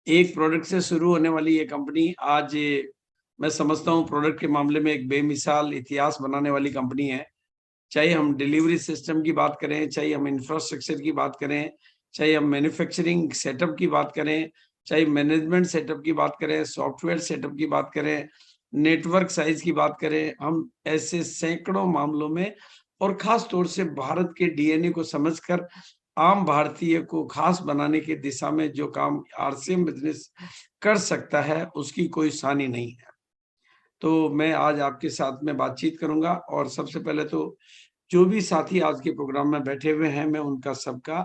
एक प्रोडक्ट से शुरू होने वाली ये कंपनी आज मैं समझता हूँ प्रोडक्ट के मामले में एक बेमिसाल इतिहास बनाने वाली कंपनी है। चाहे हम डिलीवरी सिस्टम की बात करें, चाहे हम इंफ्रास्ट्रक्चर की बात करें, चाहे हम मैन्युफैक्चरिंग सेटअप की बात करें, चाहे मैनेजमेंट सेटअप की बात करें, सॉफ्टवेयर सेटअप की बात करें, नेटवर्क साइज की बात करें, हम ऐसे सैकड़ों मामलों में और खास तौर से भारत के डीएनए को समझकर आम भारतीय को खास बनाने की दिशा में जो काम आरसीएम बिजनेस कर सकता है, उसकी कोई सानी नहीं है। तो मैं आज आपके साथ में बातचीत करूँगा और सबसे पहले तो जो भी साथी आज के प्रोग्राम में बैठे हुए हैं, मैं उनका सबका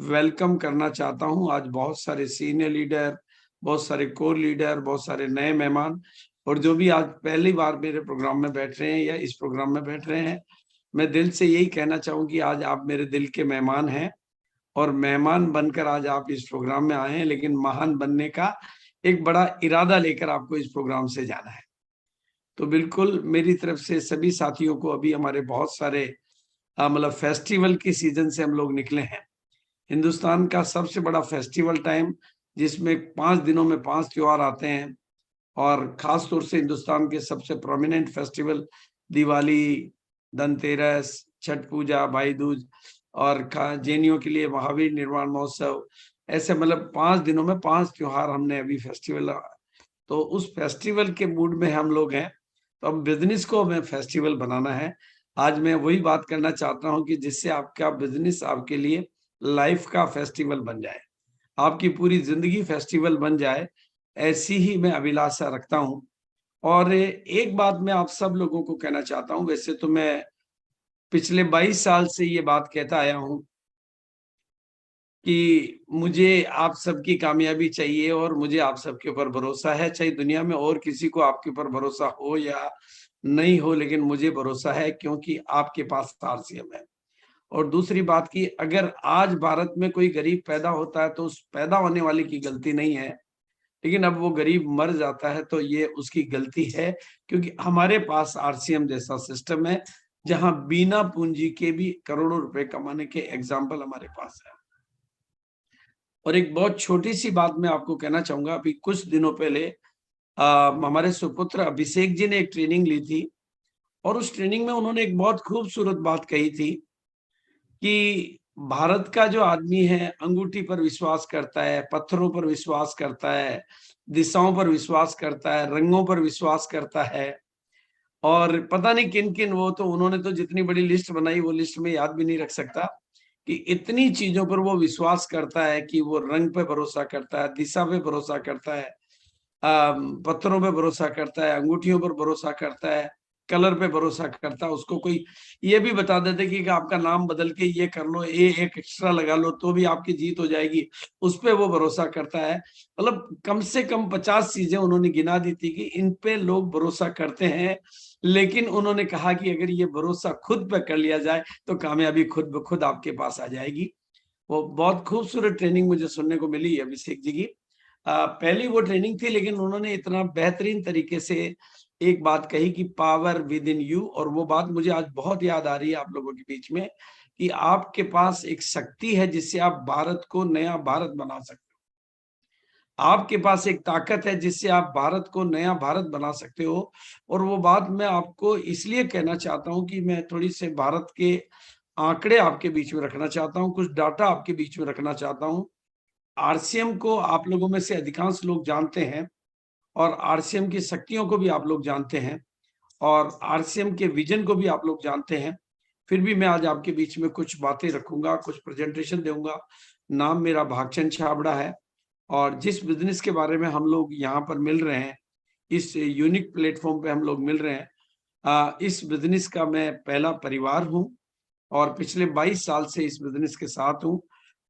वेलकम करना चाहता हूँ। आज बहुत सारे सीनियर लीडर, बहुत सारे कोर लीडर, बहुत सारे नए मेहमान और जो भी आज पहली बार मेरे प्रोग्राम में बैठ रहे हैं या इस प्रोग्राम में बैठ रहे हैं, मैं दिल से यही कहना चाहूँ कि आज आप मेरे दिल के मेहमान हैं और मेहमान बनकर आज आप इस प्रोग्राम में आए हैं, लेकिन महान बनने का एक बड़ा इरादा लेकर आपको इस प्रोग्राम से जाना है। तो बिल्कुल मेरी तरफ से सभी साथियों को अभी हमारे बहुत सारे मतलब फेस्टिवल की सीजन से हम लोग निकले हैं। हिंदुस्तान का सबसे बड़ा फेस्टिवल टाइम जिसमें 5 दिनों में 5 त्योहार आते हैं और खास तौर से हिंदुस्तान के सबसे प्रोमिनेंट फेस्टिवल दिवाली, धनतेरस, छठ पूजा, भाई दूज और जैनियों के लिए महावीर निर्वाण महोत्सव, ऐसे मतलब 5 दिनों में 5 त्योहार हमने अभी फेस्टिवल तो उस फेस्टिवल के मूड में हम लोग हैं। तो अब बिजनेस को हमें फेस्टिवल बनाना है। आज मैं वही बात करना चाहता हूँ कि जिससे आपका बिजनेस आपके लिए लाइफ का फेस्टिवल बन जाए, आपकी पूरी जिंदगी फेस्टिवल बन जाए, ऐसी ही मैं अभिलाषा रखता हूँ। और एक बात मैं आप सब लोगों को कहना चाहता हूँ, वैसे तो मैं पिछले 22 साल से ये बात कहता आया हूँ कि मुझे आप सबकी कामयाबी चाहिए और मुझे आप सबके ऊपर भरोसा है, चाहे दुनिया में और किसी को आपके ऊपर भरोसा हो या नहीं हो, लेकिन मुझे भरोसा है क्योंकि आपके पास आरसीएम है। और दूसरी बात कि अगर आज भारत में कोई गरीब पैदा होता है, तो उस पैदा होने वाले की गलती नहीं है, लेकिन अब वो गरीब मर जाता है तो ये उसकी गलती है, क्योंकि हमारे पास आरसीएम जैसा सिस्टम है, जहां बिना पूंजी के भी करोड़ों रुपए कमाने के एग्जाम्पल हमारे पास है। और एक बहुत छोटी सी बात मैं आपको कहना चाहूंगा, अभी कुछ दिनों पहले हमारे सुपुत्र अभिषेक जी ने एक ट्रेनिंग ली थी और उस ट्रेनिंग में उन्होंने एक बहुत खूबसूरत बात कही थी कि भारत का जो आदमी है अंगूठी पर विश्वास करता है, पत्थरों पर विश्वास करता है, दिशाओं पर विश्वास करता है, रंगों पर विश्वास करता है और पता नहीं किन-किन, वो तो उन्होंने तो जितनी बड़ी लिस्ट बनाई वो लिस्ट में याद भी नहीं रख सकता कि इतनी चीजों पर वो विश्वास करता है कि वो रंग पे भरोसा करता है, दिशा पे भरोसा करता है, पत्थरों पे भरोसा करता है, अंगूठियों पर भरोसा करता है, कलर पे भरोसा करता है। उसको कोई ये भी बता देते कि आपका नाम बदल के ये कर लो, ए एक एक्स्ट्रा लगा लो तो भी आपकी जीत हो जाएगी, उस पे वो भरोसा करता है। मतलब कम से कम 50 चीजें उन्होंने गिना दी थी कि इन पे लोग भरोसा करते हैं, लेकिन उन्होंने कहा कि अगर ये भरोसा खुद पे कर लिया जाए तो कामयाबी खुद ब खुद आपके पास आ जाएगी। वो बहुत खूबसूरत ट्रेनिंग मुझे सुनने को मिली अभिषेक जी की। पहली वो ट्रेनिंग थी, लेकिन उन्होंने इतना बेहतरीन तरीके से एक बात कही कि पावर विद इन यू, और वो बात मुझे आज बहुत याद आ रही है आप लोगों के बीच में कि आपके पास एक शक्ति है जिससे आप भारत को नया भारत बना सकते हो। आपके पास एक ताकत है जिससे आप भारत को नया भारत बना सकते हो। और वो बात मैं आपको इसलिए कहना चाहता हूँ कि मैं थोड़ी से भारत के आंकड़े आपके बीच में रखना चाहता हूँ, कुछ डाटा आपके बीच में रखना चाहता हूँ। आरसीएम को आप लोगों में से अधिकांश लोग जानते हैं और आरसीएम की शक्तियों को भी आप लोग जानते हैं और आरसीएम के विजन को भी आप लोग जानते हैं। फिर भी मैं आज आपके बीच में कुछ बातें रखूंगा, कुछ प्रेजेंटेशन दूंगा। नाम मेरा भागचंद छाबड़ा है और जिस बिजनेस के बारे में हम लोग यहाँ पर मिल रहे हैं, इस यूनिक प्लेटफॉर्म पे हम लोग मिल रहे हैं, इस बिजनेस का मैं पहला परिवार हूँ और पिछले 22 साल से इस बिजनेस के साथ हूँ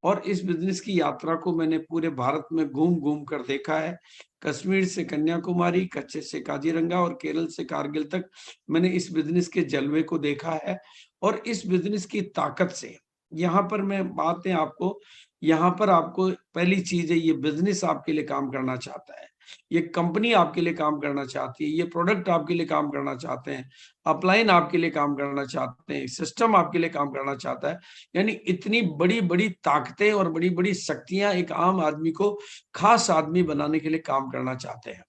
और इस बिजनेस की यात्रा को मैंने पूरे भारत में घूम-घूम कर देखा है। कश्मीर से कन्याकुमारी, कच्छ से काजीरंगा और केरल से कारगिल तक मैंने इस बिजनेस के जलवे को देखा है और इस बिजनेस की ताकत से यहाँ पर मैं बातें आपको यहाँ पर आपको पहली चीज़ है, ये बिजनेस आपके लिए काम करना चाहता है। ये कंपनी आपके लिए काम करना चाहती है, ये प्रोडक्ट आपके लिए काम करना चाहते हैं, अपलाइन आपके लिए काम करना चाहते हैं, सिस्टम आपके लिए काम करना चाहता है। यानी इतनी बड़ी बड़ी ताकतें और बड़ी बड़ी शक्तियां एक आम आदमी को खास आदमी बनाने के लिए काम करना चाहते हैं।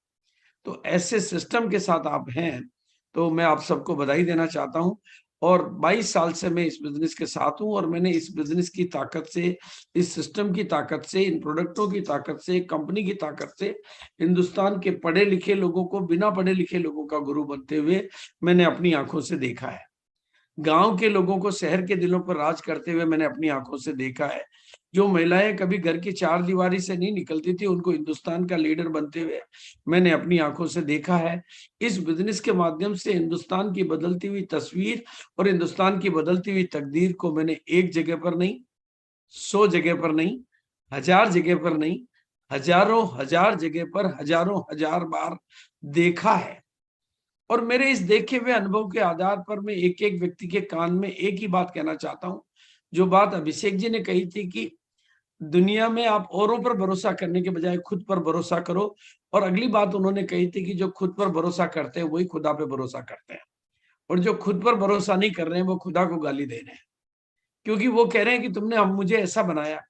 तो ऐसे सिस्टम के साथ आप हैं, तो मैं आप सबको बधाई देना चाहता हूं। और 22 साल से मैं इस बिजनेस के साथ हूं, और मैंने इस बिजनेस की ताकत से, इस सिस्टम की ताकत से, इन प्रोडक्टों की ताकत से, कंपनी की ताकत से हिंदुस्तान के पढ़े लिखे लोगों को बिना पढ़े लिखे लोगों का गुरु बनते हुए मैंने अपनी आंखों से देखा है। गांव के लोगों को शहर के दिलों पर राज करते हुए मैंने अपनी आंखों से देखा है। जो महिलाएं कभी घर की चार दीवारी से नहीं निकलती थी, उनको हिंदुस्तान का लीडर बनते हुए मैंने अपनी आंखों से देखा है। इस बिजनेस के माध्यम से हिंदुस्तान की बदलती हुई तस्वीर और हिंदुस्तान की बदलती हुई तकदीर को मैंने एक जगह पर नहीं, 100 जगह पर नहीं, 1000 जगह पर नहीं, हजारों हजार जगह पर हजारों हजार बार देखा है। और मेरे इस देखे हुए अनुभव के आधार पर मैं एक एक व्यक्ति के कान में एक ही बात कहना चाहता हूं, जो बात अभिषेक जी ने कही थी कि दुनिया में आप औरों पर भरोसा करने के बजाय खुद पर भरोसा करो। और अगली बात उन्होंने कही थी कि जो खुद पर भरोसा करते हैं वही खुदा पे भरोसा करते हैं, और जो खुद पर भरोसा नहीं कर रहे हैं वो खुदा को गाली दे रहे हैं, क्योंकि वो कह रहे हैं कि तुमने हम मुझे ऐसा बनाया।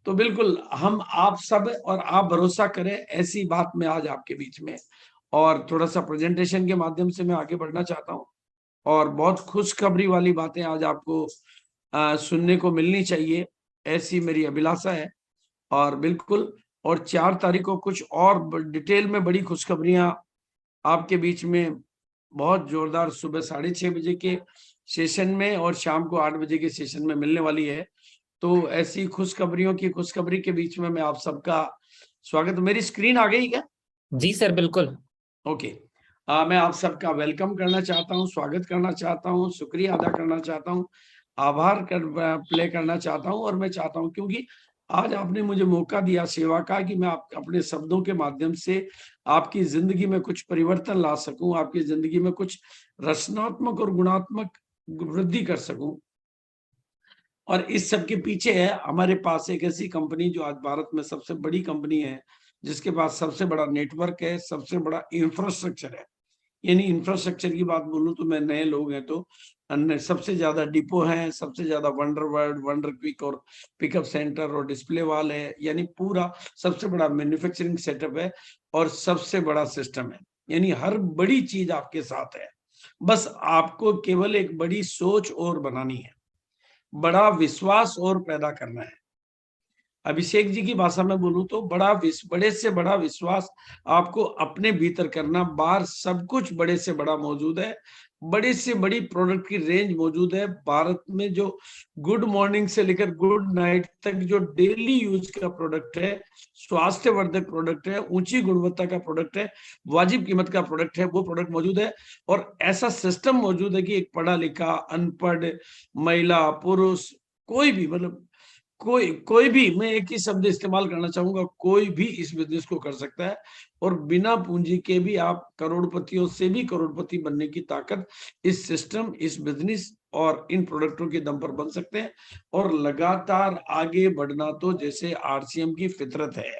तो बिल्कुल हम आप सब और आप भरोसा करें, ऐसी बात मैं आज आपके बीच में और थोड़ा सा प्रेजेंटेशन के माध्यम से मैं आगे बढ़ना चाहता हूँ। और बहुत खुशखबरी वाली बातें आज आपको सुनने को मिलनी चाहिए, ऐसी मेरी अभिलाषा है। और बिल्कुल, और 4 तारीख को कुछ और डिटेल में बड़ी खुशखबरियां आपके बीच में बहुत जोरदार सुबह 6:30 बजे के सेशन में और शाम को 8 बजे के सेशन में मिलने वाली है। तो ऐसी खुशखबरियों की खुशखबरी के बीच में मैं आप सबका स्वागत। मेरी स्क्रीन आ गई क्या? जी सर, बिल्कुल। ओके। मैं आप सबका वेलकम करना चाहता हूँ, स्वागत करना चाहता हूँ, शुक्रिया अदा करना चाहता हूँ, आभार प्ले करना चाहता हूँ। और मैं चाहता हूँ, क्योंकि आज आपने मुझे मौका दिया सेवा का, कि मैं आप अपने शब्दों के माध्यम से आपकी जिंदगी में कुछ परिवर्तन ला सकूं, आपकी जिंदगी में कुछ रचनात्मक और गुणात्मक वृद्धि कर सकूं। और इस सब के पीछे है हमारे पास एक ऐसी कंपनी जो आज भारत में सबसे बड़ी कंपनी है, जिसके पास सबसे बड़ा नेटवर्क है, सबसे बड़ा इंफ्रास्ट्रक्चर है। यानी इंफ्रास्ट्रक्चर की बात बोलूं तो मैं, नए लोग हैं तो अन्य सबसे ज्यादा डिपो हैं, सबसे ज्यादा वंडर वर्ल्ड, वंडर क्विक और पिकअप सेंटर और डिस्प्ले वॉल है। यानी पूरा सबसे बड़ा मैन्युफैक्चरिंग सेटअप है और सबसे बड़ा सिस्टम है। यानी हर बड़ी चीज आपके साथ है, बस आपको केवल एक बड़ी सोच और बनानी है, बड़ा विश्वास और पैदा करना है। अभिषेक जी की भाषा में बोलूं तो बड़े से बड़ा विश्वास आपको अपने भीतर करना। बाहर सब कुछ बड़े से बड़ा मौजूद है, बड़े से बड़ी प्रोडक्ट की रेंज मौजूद है। भारत में जो गुड मॉर्निंग से लेकर गुड नाइट तक जो डेली यूज का प्रोडक्ट है, स्वास्थ्यवर्धक प्रोडक्ट है, ऊंची गुणवत्ता का प्रोडक्ट है, वाजिब कीमत का प्रोडक्ट है, वो प्रोडक्ट मौजूद है। और ऐसा सिस्टम मौजूद है कि एक पढ़ा लिखा, अनपढ़, महिला, पुरुष, कोई भी, मतलब कोई भी, मैं एक ही शब्द इस्तेमाल करना चाहूंगा, कोई भी इस बिजनेस को कर सकता है। और बिना पूंजी के भी आप करोड़पतियों से भी करोड़पति बनने की ताकत इस सिस्टम, इस बिजनेस और इन प्रोडक्टों के दम पर बन सकते हैं। और लगातार आगे बढ़ना तो जैसे आरसीएम की फितरत है,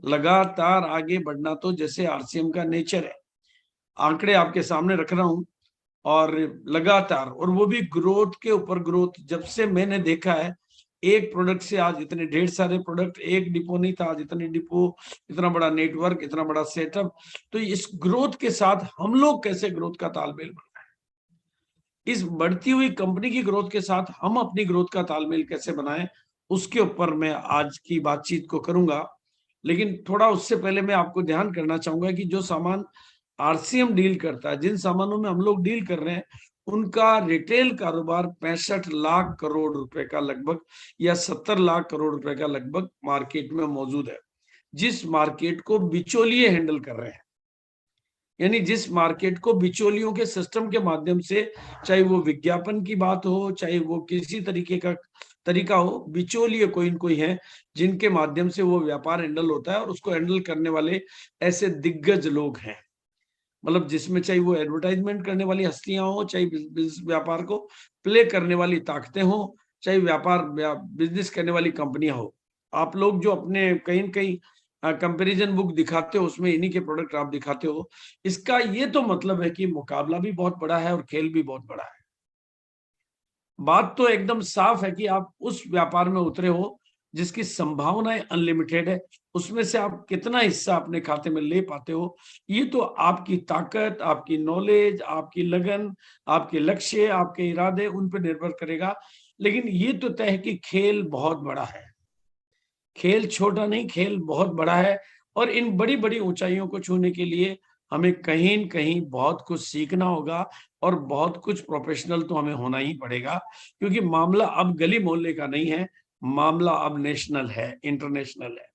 लगातार आगे बढ़ना तो जैसे आरसीएम का नेचर है। आंकड़े आपके सामने रख रहा हूं, और लगातार, और वो भी ग्रोथ के ऊपर ग्रोथ। जब से मैंने देखा है, एक प्रोडक्ट से आज इतने ढेर सारे प्रोडक्ट, एक डिपो नहीं था आज इतने डिपो, इतना बड़ा नेटवर्क, इतना बड़ा सेटअप। तो इस ग्रोथ के साथ हम लोग कैसे ग्रोथ का तालमेल बनाए, इस बढ़ती हुई कंपनी की ग्रोथ के साथ हम अपनी ग्रोथ का तालमेल कैसे बनाएं, उसके ऊपर मैं आज की बातचीत को करूंगा। लेकिन थोड़ा उससे पहले मैं आपको ध्यान करना चाहूंगा कि जो सामान आरसीएम डील करता है, जिन सामानों में हम लोग डील कर रहे हैं, उनका रिटेल कारोबार 65 लाख करोड़ रुपए का लगभग, या 70 लाख करोड़ रुपए का लगभग मार्केट में मौजूद है। जिस मार्केट को बिचौलिए हैंडल कर रहे हैं, यानी जिस मार्केट को बिचौलियों के सिस्टम के माध्यम से, चाहे वो विज्ञापन की बात हो, चाहे वो किसी तरीके का तरीका हो, बिचौलिए कोई न कोई है जिनके माध्यम से वो व्यापार हैंडल होता है। और उसको हैंडल करने वाले ऐसे दिग्गज लोग हैं, मतलब जिसमें चाहे वो एडवर्टाइजमेंट करने वाली हस्तियां हो, चाहे व्यापार को प्ले करने वाली ताकतें हो, चाहे व्यापार बिजनेस करने वाली कंपनियां हो। आप लोग जो अपने कहीं न कहीं कंपैरिजन बुक दिखाते हो, उसमें इन्हीं के प्रोडक्ट आप दिखाते हो, इसका ये तो मतलब है कि मुकाबला भी बहुत बड़ा है और खेल भी बहुत बड़ा है। बात तो एकदम साफ है कि आप उस व्यापार में उतरे हो जिसकी संभावनाएं अनलिमिटेड है, उसमें से आप कितना हिस्सा अपने खाते में ले पाते हो, ये तो आपकी ताकत, आपकी नॉलेज, आपकी लगन, आपके लक्ष्य, आपके इरादे, उन पर निर्भर करेगा। लेकिन ये तो तय है कि खेल बहुत बड़ा है, खेल छोटा नहीं, खेल बहुत बड़ा है। और इन बड़ी-बड़ी ऊंचाइयों को छूने के लिए हमें कहीं न कहीं बहुत कुछ सीखना होगा और बहुत कुछ प्रोफेशनल तो हमें होना ही पड़ेगा, क्योंकि मामला अब गली-मोहल्ले का नहीं है, मामला अब नेशनल है, इंटरनेशनल है।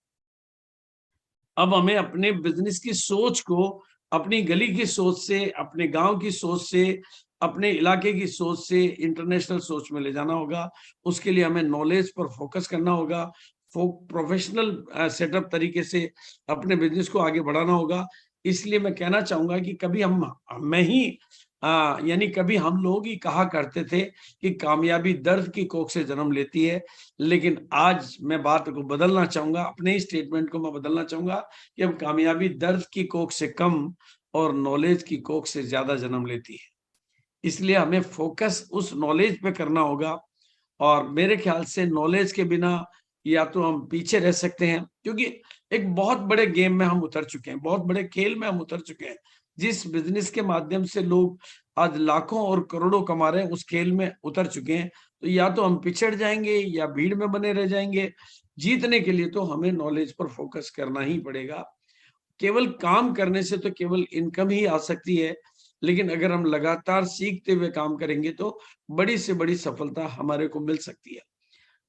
अब हमें अपने बिज़नेस की सोच को अपनी गली की सोच से, अपने गाँव की सोच से, अपने इलाके की सोच से इंटरनेशनल सोच में ले जाना होगा। उसके लिए हमें नॉलेज पर फोकस करना होगा, प्रोफेशनल सेटअप तरीके से अपने बिज़नेस को आगे बढ़ाना होगा। इसलिए मैं कहना चाहूँगा कि कभी मैं ही यानी कभी हम लोग ही कहा करते थे कि कामयाबी दर्द की कोख से जन्म लेती है। लेकिन आज मैं बात को बदलना चाहूँगा, अपने ही स्टेटमेंट को मैं बदलना चाहूँगा कि अब कामयाबी दर्द की कोख से कम और नॉलेज की कोख से ज़्यादा जन्म लेती है। इसलिए हमें फ़ोकस उस नॉलेज पे करना होगा और मेरे ख़्याल से नॉलेज के बिना या तो हम पीछे रह सकते हैं, क्योंकि एक बहुत बड़े गेम में हम उतर चुके हैं, बहुत बड़े खेल में हम उतर चुके हैं। जिस बिज़नेस के माध्यम से लोग आज लाखों और करोड़ों कमा रहे हैं, उस खेल में उतर चुके हैं। तो या तो हम पिछड़ जाएँगे या भीड़ में बने रह जाएँगे। जीतने के लिए तो हमें नॉलेज पर फ़ोकस करना ही पड़ेगा। केवल काम करने से तो केवल इनकम ही आ सकती है, लेकिन अगर हम लगातार सीखते हुए काम करेंगे तो बड़ी से बड़ी सफलता हमारे को मिल सकती है।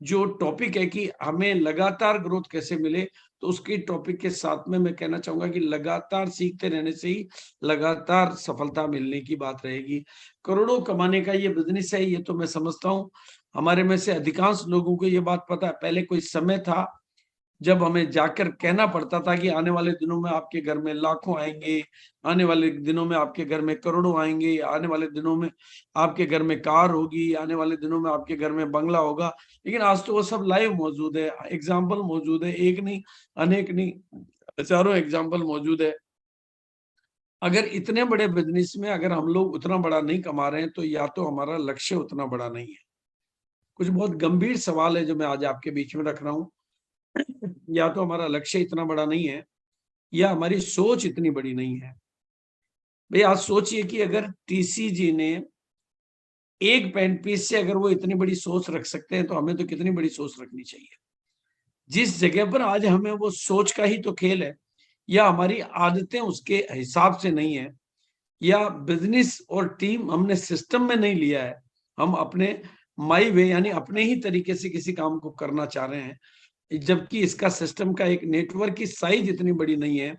जो टॉपिक है कि हमें लगातार ग्रोथ कैसे मिले, तो उसकी टॉपिक के साथ में मैं कहना चाहूँगा कि लगातार सीखते रहने से ही लगातार सफलता मिलने की बात रहेगी। करोड़ों कमाने का ये बिज़नेस है, ये तो मैं समझता हूँ। हमारे में से अधिकांश लोगों को ये बात पता है, पहले कोई समय था जब हमें जाकर कहना पड़ता था कि आने वाले दिनों में आपके घर में लाखों आएँगे, आने वाले दिनों में आपके घर में करोड़ों आएँगे, आने वाले दिनों में आपके घर में कार होगी, आने वाले दिनों में आपके घर में बंगला होगा। लेकिन आज तो वो सब लाइव मौजूद है, एग्ज़ाम्पल मौजूद है, एक नहीं, अनेक नहीं, हज़ारों एग्ज़ाम्पल मौजूद है। अगर इतने बड़े बिज़नेस में अगर हम लोग उतना बड़ा नहीं कमा रहे हैं, तो या तो हमारा लक्ष्य उतना बड़ा नहीं है। कुछ बहुत गंभीर सवाल है जो मैं आज आपके बीच में रख रहा हूँ। या तो हमारा लक्ष्य इतना बड़ा नहीं है या हमारी सोच इतनी बड़ी नहीं है। भई आज सोचिए कि अगर टीसीजी ने एक पेन पीस से अगर वो इतनी बड़ी सोच रख सकते हैं, तो हमें तो कितनी बड़ी सोच रखनी चाहिए। जिस जगह पर आज हमें वो सोच का ही तो खेल है या हमारी आदतें उसके हिसाब से नहीं है या बिज़नेस और टीम हमने सिस्टम में नहीं लिया है। हम अपने माई वे यानी अपने ही तरीके से किसी काम को करना चाह रहे हैं। जबकि इसका सिस्टम का एक नेटवर्क की साइज़ इतनी बड़ी नहीं है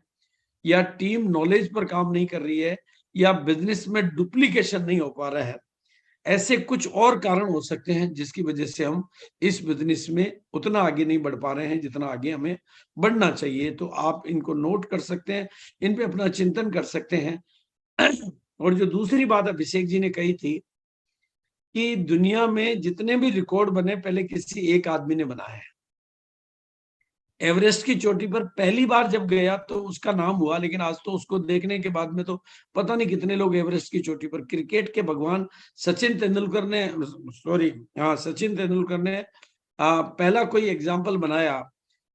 या टीम नॉलेज पर काम नहीं कर रही है या बिजनेस में डुप्लीकेशन नहीं हो पा रहा है। ऐसे कुछ और कारण हो सकते हैं जिसकी वजह से हम इस बिजनेस में उतना आगे नहीं बढ़ पा रहे हैं जितना आगे हमें बढ़ना चाहिए। तो आप इनको नोट कर सकते हैं, इन पे अपना चिंतन कर सकते हैं। और जो दूसरी बात अभिषेक जी ने कही थी कि दुनिया में जितने भी रिकॉर्ड बने पहले किसी एक आदमी ने बनाए हैं। एवरेस्ट की चोटी पर पहली बार जब गया तो उसका नाम हुआ, लेकिन आज तो उसको देखने के बाद में तो पता नहीं कितने लोग एवरेस्ट की चोटी पर। क्रिकेट के भगवान सचिन तेंदुलकर ने सॉरी हाँ सचिन तेंदुलकर ने पहला कोई एग्जाम्पल बनाया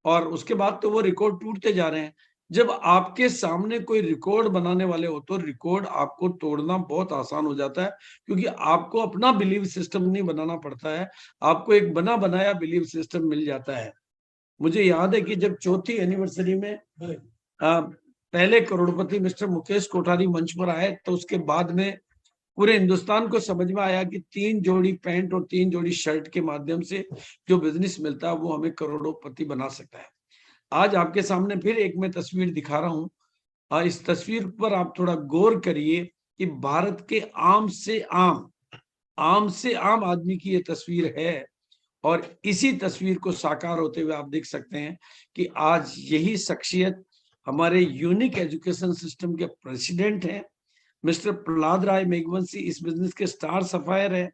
और उसके बाद तो वो रिकॉर्ड टूटते जा रहे हैं। जब आपके सामने कोई रिकॉर्ड बनाने वाले हो तो रिकॉर्ड आपको तोड़ना बहुत आसान हो जाता है, क्योंकि आपको अपना बिलीव सिस्टम नहीं बनाना पड़ता है, आपको एक बना बनाया बिलीव सिस्टम मिल जाता है। मुझे याद है कि जब चौथी एनिवर्सरी में पहले करोड़पति मिस्टर मुकेश कोठारी मंच पर आए, तो उसके बाद में पूरे हिंदुस्तान को समझ में आया कि 3 जोड़ी पैंट और 3 जोड़ी शर्ट के माध्यम से जो बिज़नेस मिलता है, वो हमें करोड़पति बना सकता है। आज आपके सामने फिर एक मैं तस्वीर दिखा रहा हूँ। इस तस्वीर पर आप थोड़ा गौर करिए कि भारत के आम से आम आदमी की ये तस्वीर है और इसी तस्वीर को साकार होते हुए आप देख सकते हैं कि आज यही शख्सियत हमारे यूनिक एजुकेशन सिस्टम के प्रेसिडेंट हैं। मिस्टर प्रहलाद राय मेघवंशी इस बिजनेस के स्टार सफायर है।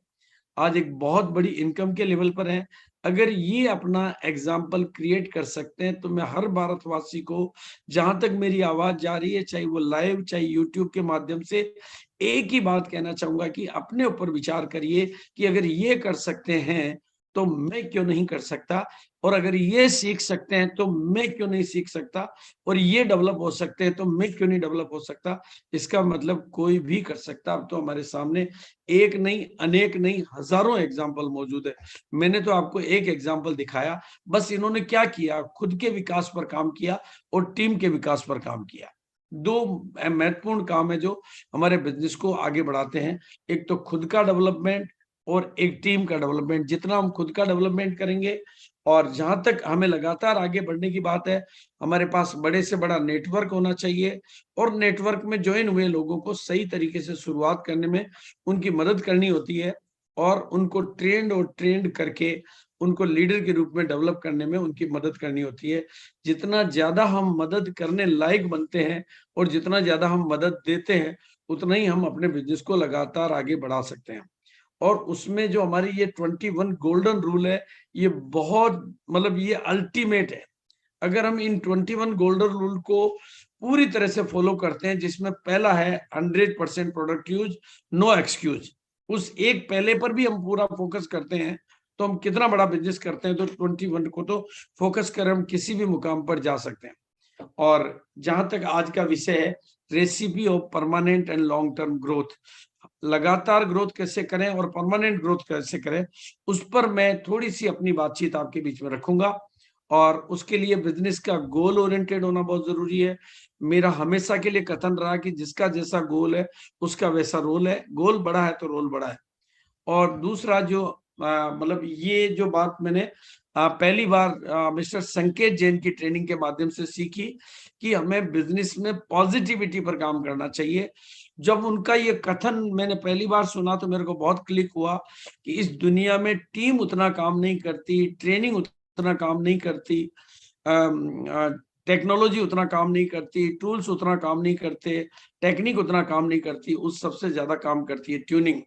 आज एक बहुत बड़ी इनकम के लेवल पर हैं। अगर ये अपना एग्जाम्पल क्रिएट कर सकते हैं तो मैं हर भारतवासी को, जहां तक मेरी आवाज जा रही है, चाहे वो लाइव चाहे यूट्यूब के माध्यम से, एक ही बात कहना चाहूंगा कि अपने ऊपर विचार करिए कि अगर ये कर सकते हैं तो मैं क्यों नहीं कर सकता, और अगर ये सीख सकते हैं तो मैं क्यों नहीं सीख सकता, और ये डेवलप हो सकते हैं तो मैं क्यों नहीं डेवलप हो सकता। इसका मतलब कोई भी कर सकता। अब तो हमारे सामने एक नहीं, अनेक नहीं, हजारों एग्जाम्पल मौजूद है। मैंने तो आपको एक एग्जाम्पल दिखाया, बस इन्होंने क्या किया, खुद के विकास पर काम किया और टीम के विकास पर काम किया। दो महत्वपूर्ण काम है जो हमारे बिजनेस को आगे बढ़ाते हैं, एक तो खुद का डेवलपमेंट और एक टीम का डेवलपमेंट। जितना हम खुद का डेवलपमेंट करेंगे, और जहां तक हमें लगातार आगे बढ़ने की बात है, हमारे पास बड़े से बड़ा नेटवर्क होना चाहिए, और नेटवर्क में ज्वाइन हुए लोगों को सही तरीके से शुरुआत करने में उनकी मदद करनी होती है, और उनको ट्रेंड करके उनको लीडर के रूप में डेवलप करने में उनकी मदद करनी होती है। जितना ज्यादा हम मदद करने लायक बनते हैं और जितना ज्यादा हम मदद देते हैं, उतना ही हम अपने बिजनेस को लगातार आगे बढ़ा सकते हैं। और उसमें जो हमारी ये 21 गोल्डन रूल है, ये बहुत मतलब ये अल्टीमेट है। अगर हम इन 21 गोल्डन रूल को पूरी तरह से फॉलो करते हैं, जिसमें पहला है 100% प्रोडक्ट यूज, नो एक्सक्यूज, उस एक पहले पर भी हम पूरा फोकस करते हैं तो हम कितना बड़ा बिजनेस करते हैं, तो 21 को तो फोकस कर हम किसी भी मुकाम पर जा सकते हैं। और जहां तक आज का विषय है, recipe of permanent and long term growth, लगातार ग्रोथ कैसे करें और परमानेंट ग्रोथ कैसे करें, उस पर मैं थोड़ी सी अपनी बातचीत आपके बीच में रखूंगा। और उसके लिए बिजनेस का गोल ओरिएंटेड होना बहुत जरूरी है। मेरा हमेशा के लिए कथन रहा कि जिसका जैसा गोल है उसका वैसा रोल है, गोल बड़ा है तो रोल बड़ा है। और दूसरा जो मतलब ये जो बात मैंने पहली बार मिस्टर संकेत जैन की ट्रेनिंग के माध्यम से सीखी कि हमें बिजनेस में पॉजिटिविटी पर काम करना चाहिए। जब उनका ये कथन मैंने पहली बार सुना तो मेरे को बहुत क्लिक हुआ कि इस दुनिया में टीम उतना काम नहीं करती, ट्रेनिंग उतना काम नहीं करती, टेक्नोलॉजी उतना काम नहीं करती, टूल्स उतना काम नहीं करते, टेक्निक उतना काम नहीं करती, उस सबसे ज्यादा काम करती है ट्यूनिंग।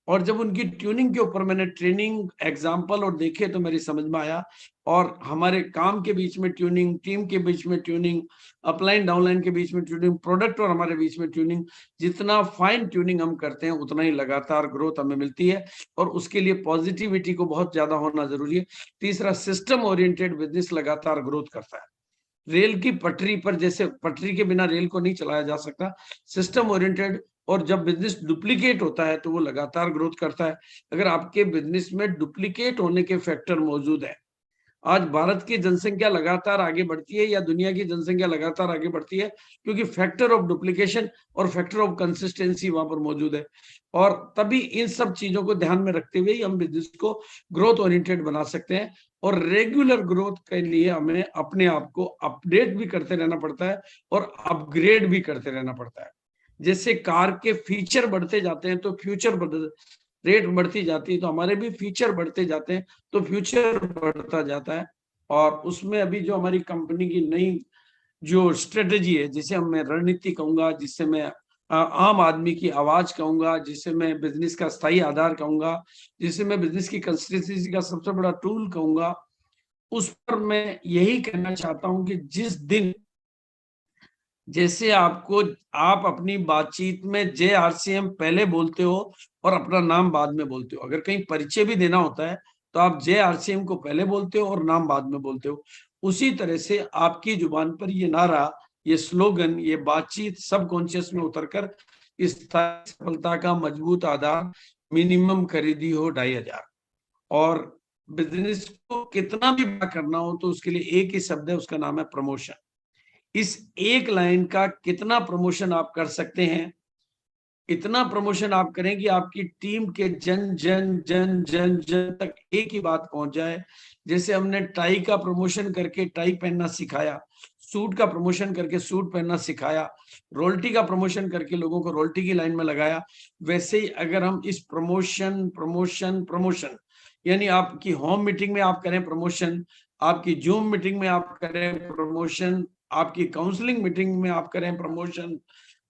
और जब उनकी ट्यूनिंग के ऊपर मैंने ट्रेनिंग एग्जाम्पल और देखे तो मेरी समझ में आया। और हमारे काम के बीच में ट्यूनिंग, टीम के बीच में ट्यूनिंग, अपलाइन डाउनलाइन के बीच में ट्यूनिंग, प्रोडक्ट और हमारे बीच में ट्यूनिंग, जितना फाइन ट्यूनिंग हम करते हैं उतना ही लगातार ग्रोथ हमें मिलती है। और उसके लिए पॉजिटिविटी को बहुत ज्यादा होना जरूरी है। तीसरा, सिस्टम ओरिएंटेड बिजनेस लगातार ग्रोथ करता है। रेल की पटरी पर, जैसे पटरी के बिना रेल को नहीं चलाया जा सकता, सिस्टम ओरिएंटेड। और जब बिजनेस डुप्लीकेट होता है तो वो लगातार ग्रोथ करता है। अगर आपके बिजनेस में डुप्लीकेट होने के फैक्टर मौजूद है, आज भारत की जनसंख्या लगातार आगे बढ़ती है या दुनिया की जनसंख्या लगातार आगे बढ़ती है, क्योंकि फैक्टर ऑफ डुप्लीकेशन और फैक्टर ऑफ कंसिस्टेंसी वहां पर मौजूद है। और तभी इन सब चीजों को ध्यान में रखते हुए हम बिजनेस को ग्रोथ ओरिएंटेड बना सकते हैं। और रेगुलर ग्रोथ के लिए हमें अपने आप को अपडेट भी करते रहना पड़ता है और अपग्रेड भी करते रहना पड़ता है। जैसे कार के फीचर बढ़ते जाते हैं तो फ्यूचर रेट बढ़ती जाती है, तो हमारे भी फीचर बढ़ते जाते हैं तो फ्यूचर बढ़ता जाता है। और उसमें अभी जो हमारी कंपनी की नई जो स्ट्रेटेजी है, जिसे मैं रणनीति कहूंगा, जिससे मैं आम आदमी की आवाज कहूंगा, जिसे मैं बिजनेस का स्थायी आधार कहूंगा, जिसे मैं बिजनेस की कंसिस्टेंसी का सबसे बड़ा टूल कहूंगा, उस पर मैं यही कहना चाहता हूं कि जिस दिन, जैसे आपको, आप अपनी बातचीत में JRCM पहले बोलते हो और अपना नाम बाद में बोलते हो, अगर कहीं परिचय भी देना होता है तो आप JRCM को पहले बोलते हो और नाम बाद में बोलते हो। उसी तरह से आपकी जुबान पर ये नारा, ये स्लोगन, ये बातचीत सब कॉन्शियस में उतरकर इस सफलता का मजबूत आधार, मिनिमम खरीदी हो 2500। और बिजनेस को कितना भी बड़ा करना हो तो उसके लिए एक ही शब्द है, उसका नाम है प्रमोशन। इस एक लाइन का कितना प्रमोशन आप कर सकते हैं, इतना प्रमोशन आप करें कि आपकी टीम के जन जन जन जन जन तक एक ही बात पहुंच जाए। जैसे हमने टाई का प्रमोशन करके टाई पहनना सिखाया, सूट का प्रमोशन करके सूट पहनना सिखाया, रोल्टी का प्रमोशन करके लोगों को रोल्टी की लाइन में लगाया, वैसे ही अगर हम इस प्रमोशन प्रमोशन प्रमोशन, यानी आपकी होम मीटिंग में आप करें प्रमोशन, आपकी जूम मीटिंग में आप करें प्रमोशन, आपकी काउंसलिंग मीटिंग में आप करें प्रमोशन,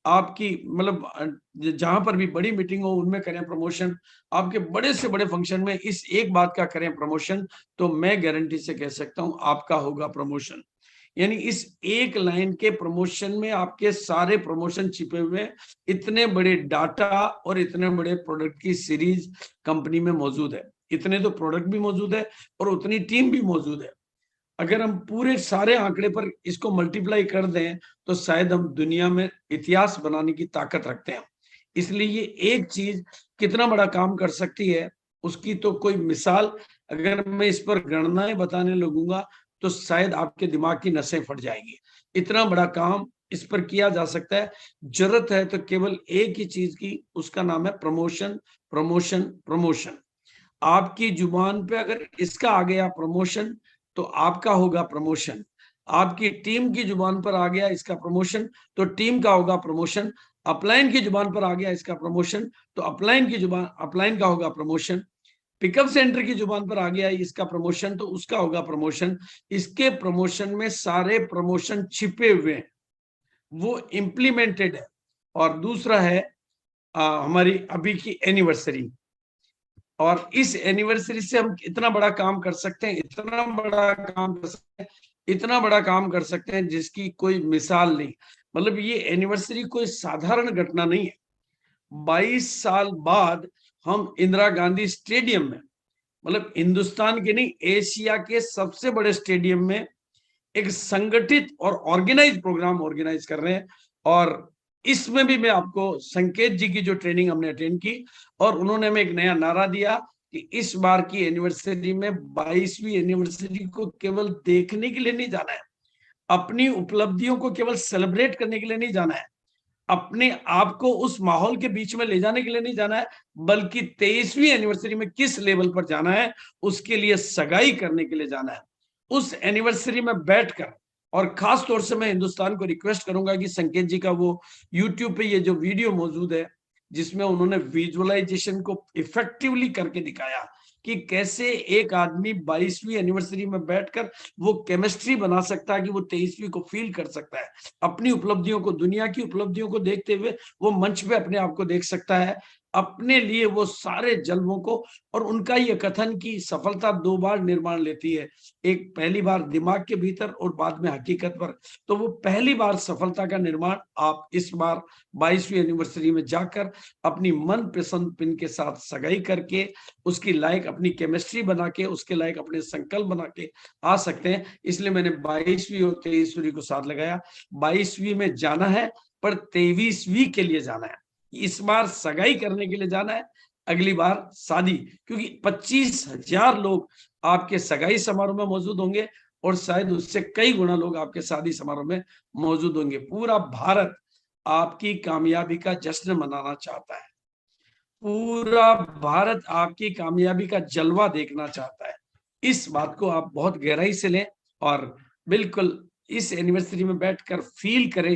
आपकी मतलब जहां पर भी बड़ी मीटिंग हो उनमें करें प्रमोशन, आपके बड़े से बड़े फंक्शन में इस एक बात का करें प्रमोशन, तो मैं गारंटी से कह सकता हूं आपका होगा प्रमोशन। यानी इस एक लाइन के प्रमोशन में आपके सारे प्रमोशन छिपे हुए हैं। इतने बड़े डाटा और इतने बड़े प्रोडक्ट की सीरीज कंपनी में मौजूद है। इतने तो प्रोडक्ट भी मौजूद है और उतनी टीम भी मौजूद है। अगर हम पूरे सारे आंकड़े पर इसको मल्टीप्लाई कर दें तो शायद हम दुनिया में इतिहास बनाने की ताकत रखते हैं। इसलिए ये एक चीज कितना बड़ा काम कर सकती है, उसकी तो कोई मिसाल अगर मैं इस पर गणनाएं बताने लगूंगा तो शायद आपके दिमाग की नसें फट जाएंगी। इतना बड़ा काम इस पर किया जा सकता है। जरूरत है तो केवल एक ही चीज की, उसका नाम है प्रमोशन, प्रमोशन, प्रमोशन। आपकी जुबान पे अगर इसका आ गया प्रमोशन तो आपका होगा प्रमोशन। आपकी टीम की जुबान पर आ गया इसका प्रमोशन तो टीम का होगा प्रमोशन। अपलाइन की जुबान पर आ गया इसका प्रमोशन तो अपलाइन का होगा प्रमोशन। पिकअप सेंटर की जुबान पर आ गया इसका प्रमोशन तो उसका होगा प्रमोशन। इसके प्रमोशन में सारे प्रमोशन छिपे हुए हैं, वो इंप्लीमेंटेड है। और दूसरा है हमारी अभी की एनिवर्सरी। और इस एनिवर्सरी से हम इतना बड़ा काम कर सकते हैं, इतना बड़ा काम कर सकते हैं, इतना बड़ा काम कर सकते हैं जिसकी कोई मिसाल नहीं। मतलब ये एनिवर्सरी कोई साधारण घटना नहीं है। 22 साल बाद हम इंदिरा गांधी स्टेडियम में, मतलब हिंदुस्तान के नहीं एशिया के सबसे बड़े स्टेडियम में एक संगठित और ऑर्गेनाइज प्रोग्राम ऑर्गेनाइज कर रहे हैं। और इसमें भी मैं आपको संकेत जी की जो ट्रेनिंग हमने अटेंड की और उन्होंने हमें एक नया नारा दिया कि इस बार की एनिवर्सरी में 22वीं एनिवर्सरी को केवल देखने के लिए नहीं जाना है, अपनी उपलब्धियों को केवल सेलिब्रेट करने के लिए नहीं जाना है, अपने आप को उस माहौल के बीच में ले जाने के लिए नहीं जाना है, बल्कि 23वीं एनिवर्सरी में किस लेवल पर जाना है उसके लिए सगाई करने के लिए जाना है। उस एनिवर्सरी में बैठकर, और खास तौर से मैं हिंदुस्तान को रिक्वेस्ट करूंगा कि संकेत जी का वो यूट्यूब पे ये जो वीडियो मौजूद है जिसमें उन्होंने विजुअलाइजेशन को इफेक्टिवली करके दिखाया कि कैसे एक आदमी 22वीं एनिवर्सरी में बैठकर वो केमिस्ट्री बना सकता है कि वो 23वीं को फील कर सकता है, अपनी उपलब्धियों को, दुनिया की उपलब्धियों को देखते हुए वो मंच पे अपने आप को देख सकता है, अपने लिए वो सारे जलवों को। और उनका ये कथन कि सफलता 2 बार निर्माण लेती है, एक पहली बार दिमाग के भीतर और बाद में हकीकत पर। तो वो पहली बार सफलता का निर्माण आप इस बार 22वीं एनिवर्सरी में जाकर अपनी मन पसंद पिन के साथ सगाई करके उसकी लायक अपनी केमिस्ट्री बना के उसके लायक अपने संकल्प बना के आ सकते हैं। इसलिए मैंने 22वीं और 23वीं को साथ लगाया। 22वीं में जाना है पर 23वीं के लिए जाना है। इस बार सगाई करने के लिए जाना है, अगली बार शादी, क्योंकि 25,000 लोग आपके सगाई समारोह में मौजूद होंगे और शायद उससे कई गुना लोग आपके शादी समारोह में मौजूद होंगे। पूरा भारत आपकी कामयाबी का जश्न मनाना चाहता है, पूरा भारत आपकी कामयाबी का जलवा देखना चाहता है। इस बात को आप बहुत गहराई से लें और बिल्कुल इस एनिवर्सरी में बैठकर फील करें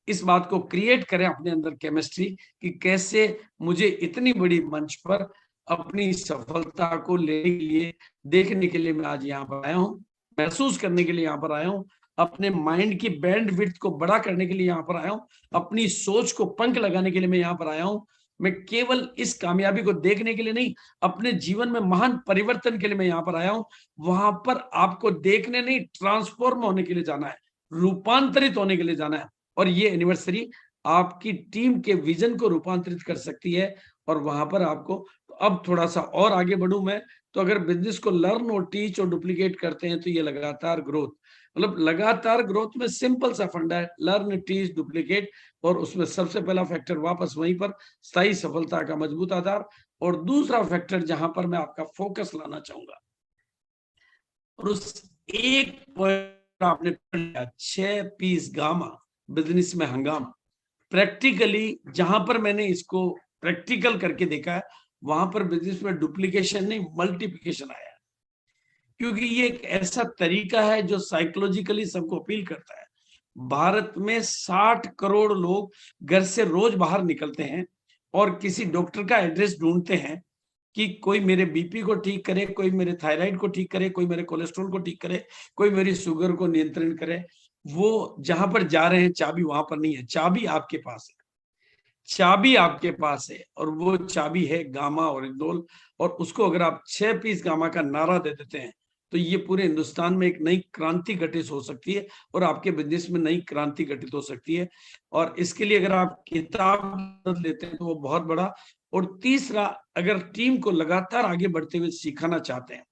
इस बात को क्रिएट करें अपने अंदर केमिस्ट्री कि कैसे मुझे इतनी बड़ी मंच पर अपनी सफलता को लेने के लिए, देखने के लिए मैं आज यहाँ पर आया हूँ, महसूस करने के लिए यहाँ पर आया हूँ, अपने माइंड की बैंड विड्थ को बड़ा करने के लिए यहाँ पर आया हूँ, अपनी सोच को पंख लगाने के लिए मैं यहाँ पर आया हूँ। मैं केवल इस कामयाबी को देखने के लिए नहीं, अपने जीवन में महान परिवर्तन के लिए मैं यहाँ पर आया हूँ। वहां पर आपको देखने नहीं, ट्रांसफॉर्म होने के लिए जाना है, रूपांतरित होने के लिए जाना है। और ये एनिवर्सरी आपकी टीम के विजन को रूपांतरित कर सकती है। और वहां पर आपको, अब थोड़ा सा और आगे बढ़ूं मैं, तो अगर बिजनेस को लर्न और टीच और डुप्लीकेट करते हैं तो ये लगातार ग्रोथ, मतलब लगातार ग्रोथ में सिंपल सा फंडा है, लर्न टीच डुप्लीकेट। और उसमें सबसे पहला फैक्टर वापस वहीं पर, स्थायी सफलता का मजबूत आधार। और दूसरा फैक्टर जहां पर मैं आपका फोकस लाना चाहूंगा, और उस एक पॉइंट आपने 6 पीस गामा, बिजनेस में हंगामा। प्रैक्टिकली जहां पर मैंने इसको प्रैक्टिकल करके देखा है वहां पर बिजनेस में डुप्लीकेशन नहीं, मल्टीप्लिकेशन आया है। क्योंकि ये एक ऐसा तरीका है जो साइकोलॉजिकली सबको अपील करता है। भारत में 60 करोड़ लोग घर से रोज बाहर निकलते हैं और किसी डॉक्टर का एड्रेस ढूंढते हैं कि कोई मेरे बीपी को ठीक करे, कोई मेरे थायराइड को ठीक करे, कोई मेरे कोलेस्ट्रॉल को ठीक करे, कोई मेरी शुगर को नियंत्रण करे। वो जहां पर जा रहे हैं चाबी वहां पर नहीं है, चाबी आपके पास है, चाबी आपके पास है, और वो चाबी है गामा और इंदोल। और उसको अगर आप 6 पीस गामा का नारा दे देते हैं तो ये पूरे हिंदुस्तान में एक नई क्रांति घटित हो सकती है और आपके बिजनेस में नई क्रांति घटित हो सकती है। और इसके लिए अगर आप किताब लेते हैं तो वो बहुत बड़ा। और तीसरा, अगर टीम को लगातार आगे बढ़ते हुए सिखाना चाहते हैं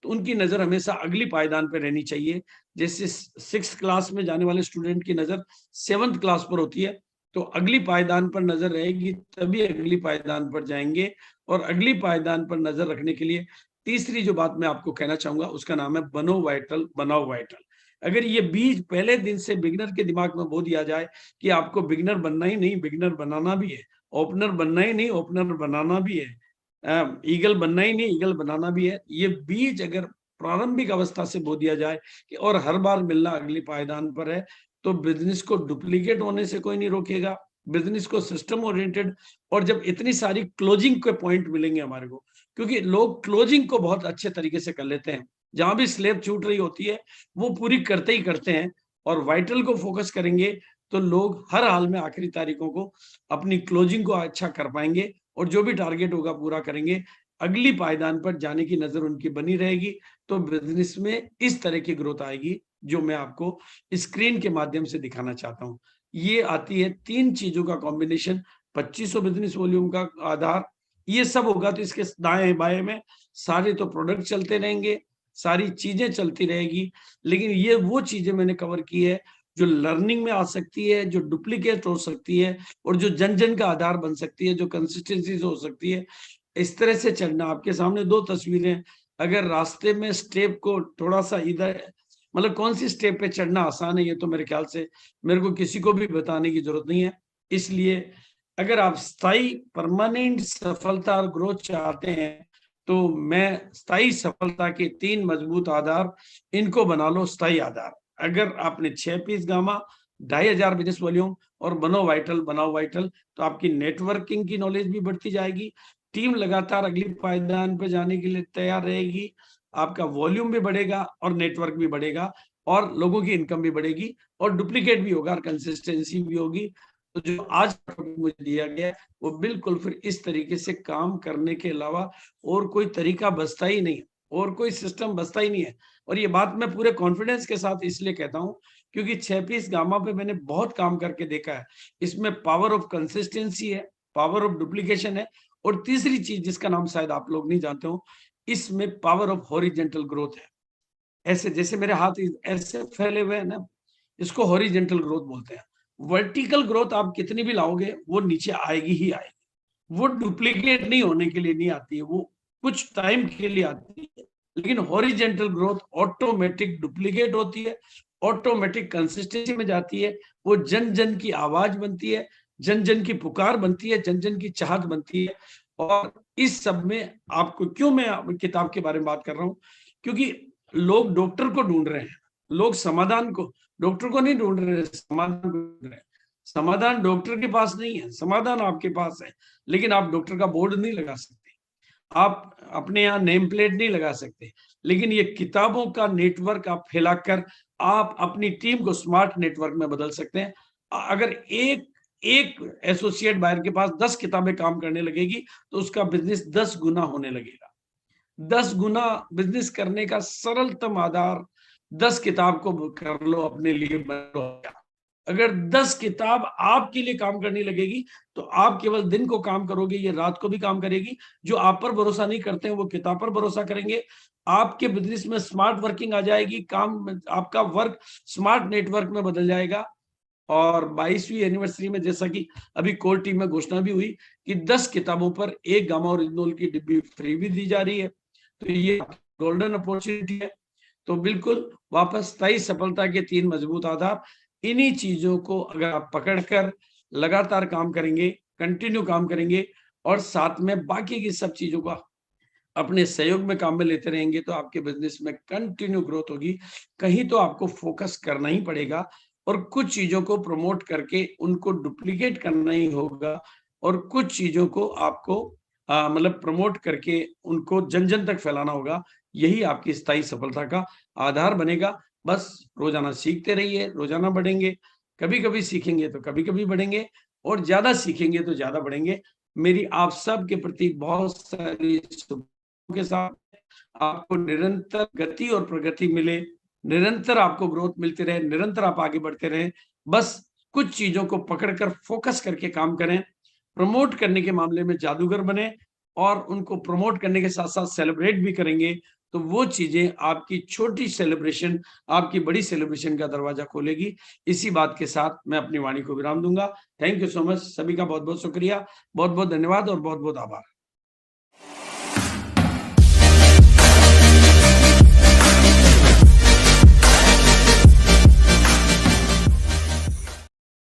तो उनकी नजर हमेशा अगली पायदान पर रहनी चाहिए। जैसे 6th क्लास में जाने वाले स्टूडेंट की नजर 7th क्लास पर होती है, तो अगली पायदान पर नजर रहेगी तभी अगली पायदान पर जाएंगे। और अगली पायदान पर नजर रखने के लिए तीसरी जो बात मैं आपको कहना चाहूंगा उसका नाम है बनो वाइटल बनाओ वाइटल। अगर ये बीज पहले दिन से बिगनर के दिमाग में बो दिया जाए कि आपको बिगनर बनना ही नहीं, बिगनर बनाना भी है, ओपनर बनना ही नहीं, ओपनर बनाना भी है, ईगल बनना ही नहीं, ईगल बनाना भी है, ये बीज अगर प्रारंभिक अवस्था से बो दिया जाए कि और हर बार मिलना अगली पायदान पर है, तो बिजनेस को डुप्लीकेट होने से कोई नहीं रोकेगा। बिजनेस को सिस्टम ओरिएंटेड, और जब इतनी सारी क्लोजिंग के पॉइंट मिलेंगे हमारे को, क्योंकि लोग क्लोजिंग को बहुत अच्छे तरीके से कर लेते हैं, जहां भी स्लेब छूट रही होती है वो पूरी करते ही करते हैं। और वाइटल को फोकस करेंगे तो लोग हर हाल में आखिरी तारीखों को अपनी क्लोजिंग को अच्छा कर पाएंगे और जो भी टारगेट होगा पूरा करेंगे। अगली पायदान पर जाने की नजर उनकी बनी रहेगी, तो बिजनेस में इस तरह की ग्रोथ आएगी जो मैं आपको स्क्रीन के माध्यम से दिखाना चाहता हूं। ये आती है 3 चीजों का कॉम्बिनेशन, 2500 बिजनेस वॉल्यूम का आधार, ये सब होगा तो इसके दाएं बाएं में सारे तो प्रोडक्ट चलते रहेंगे, सारी चीजें चलती रहेगी। लेकिन ये वो चीजें मैंने कवर की है जो लर्निंग में आ सकती है, जो डुप्लीकेट हो सकती है और जो जन जन का आधार बन सकती है, जो कंसिस्टेंसी हो सकती है। इस तरह से चलना। आपके सामने 2 तस्वीरें, अगर रास्ते में स्टेप को थोड़ा सा इधर, मतलब कौन सी स्टेप पे चढ़ना आसान है ये तो मेरे ख्याल से मेरे को किसी को भी बताने की जरूरत नहीं है। इसलिए अगर आप स्थायी परमानेंट सफलता और ग्रोथ चाहते हैं तो मैं स्थायी सफलता के 3 मजबूत आधार, इनको बना लो स्थायी आधार। अगर आपने 6 पीस गामा, 2500 बिजनेस वॉल्यूम और बनाओ वाइटल, तो आपकी नेटवर्किंग की नॉलेज भी बढ़ती जाएगी, टीम लगातार अगली पायदान पे जाने के लिए तैयार रहेगी, आपका वॉल्यूम भी बढ़ेगा और नेटवर्क भी बढ़ेगा और लोगों की इनकम भी बढ़ेगी और डुप्लीकेट भी होगा और कंसिस्टेंसी भी होगी। तो जो आज मुझे दिया गया है वो बिल्कुल फिर इस तरीके से काम करने के अलावा और कोई तरीका बचता ही नहीं है, और कोई सिस्टम बचता ही नहीं है। और ये बात मैं पूरे कॉन्फिडेंस के साथ इसलिए कहता हूं क्योंकि 6 पीस गामा पे मैंने बहुत काम करके देखा है। इसमें पावर ऑफ कंसिस्टेंसी है, पावर ऑफ डुप्लीकेशन है, और तीसरी चीज जिसका नाम शायद आप लोग नहीं जानते हो, इसमें पावर ऑफ हॉरिजेंटल ग्रोथ है। ऐसे जैसे मेरे हाथ ऐसे फैले हुए हैं ना, इसको हॉरिजेंटल ग्रोथ बोलते हैं। वर्टिकल ग्रोथ आप कितनी भी लाओगे वो नीचे आएगी ही आएगी, वो डुप्लीकेट नहीं होने के लिए नहीं आती है, वो कुछ टाइम के लिए आती है। लेकिन हॉरिजेंटल ग्रोथ ऑटोमेटिक डुप्लीकेट होती है, ऑटोमेटिक कंसिस्टेंसी में जाती है, वो जन जन की आवाज बनती है, जन जन की पुकार बनती है, जन जन की चाहत बनती है। और इस सब में आपको क्यों मैं किताब के बारे में बात कर रहा हूँ, क्योंकि लोग डॉक्टर को ढूंढ रहे हैं, लोग समाधान को, डॉक्टर को नहीं ढूंढ रहे, समाधान को ढूंढ रहे हैं। समाधान डॉक्टर के पास नहीं है, समाधान आपके पास है। लेकिन आप डॉक्टर का बोर्ड नहीं लगा सकते, आप अपने यहाँ नेम प्लेट नहीं लगा सकते, लेकिन ये किताबों का नेटवर्क आप फैलाकर आप अपनी टीम को स्मार्ट नेटवर्क में बदल सकते हैं। अगर एक एक एसोसिएट बायर के पास 10 किताबें काम करने लगेगी तो उसका बिजनेस 10 गुना होने लगेगा। 10 गुना बिजनेस करने का सरलतम आधार, 10 किताब को कर लो अपने लिए बनो। अगर 10 किताब आपके लिए काम करने लगेगी तो आप केवल दिन को काम करोगे, ये रात को भी काम करेगी। जो आप पर भरोसा नहीं करते हैं वो किताब पर भरोसा करेंगे। आपके बिजनेस में स्मार्ट वर्किंग आ जाएगी, काम आपका वर्क स्मार्ट नेटवर्क में बदल जाएगा। और 22वीं एनिवर्सरी में जैसा कि अभी कोर टीम में घोषणा भी हुई कि 10 किताबों पर एक गामा ओरिजिनल की डिब्बी फ्री भी दी जा रही है, तो ये गोल्डन अपॉर्चुनिटी है। तो बिल्कुल वापस स्थायी सफलता के 3 मजबूत आधार, इन्हीं चीजों को अगर आप पकड़कर लगातार काम करेंगे, कंटिन्यू काम करेंगे और साथ में बाकी की सब चीजों का अपने सहयोग में काम में लेते रहेंगे तो आपके बिजनेस में कंटिन्यू ग्रोथ होगी। कहीं तो आपको फोकस करना ही पड़ेगा और कुछ चीजों को प्रमोट करके उनको डुप्लीकेट करना ही होगा, और कुछ चीजों को आपको मतलब प्रमोट करके उनको जन-जन तक फैलाना होगा। यही आपकी स्थायी सफलता का आधार बनेगा। बस रोज़ाना सीखते रहिए, रोज़ाना बढ़ेंगे। कभी-कभी सीखेंगे तो कभी-कभी बढ़ेंगे और ज़्यादा सीखेंगे तो ज़्यादा बढ़ेंगे। मेरी आप सब के प्रति बहुत सारी शुभकामनाओं के साथ आपको निरंतर गति और प्रगति मिले, निरंतर आपको ग्रोथ मिलती रहे, निरंतर आप आगे बढ़ते रहें। बस कुछ चीज़ों को पकड़ कर फ़ोकस करके काम करें, प्रमोट करने के मामले में जादूगर बनें और उनको प्रमोट करने के साथ-साथ सेलिब्रेट भी करेंगे, तो वो चीज़ें आपकी छोटी सेलिब्रेशन, आपकी बड़ी सेलिब्रेशन का दरवाज़ा खोलेगी। इसी बात के साथ मैं अपनी वाणी को विराम दूँगा। Thank you so much. सभी का बहुत-बहुत शुक्रिया, बहुत-बहुत धन्यवाद और बहुत-बहुत आभार।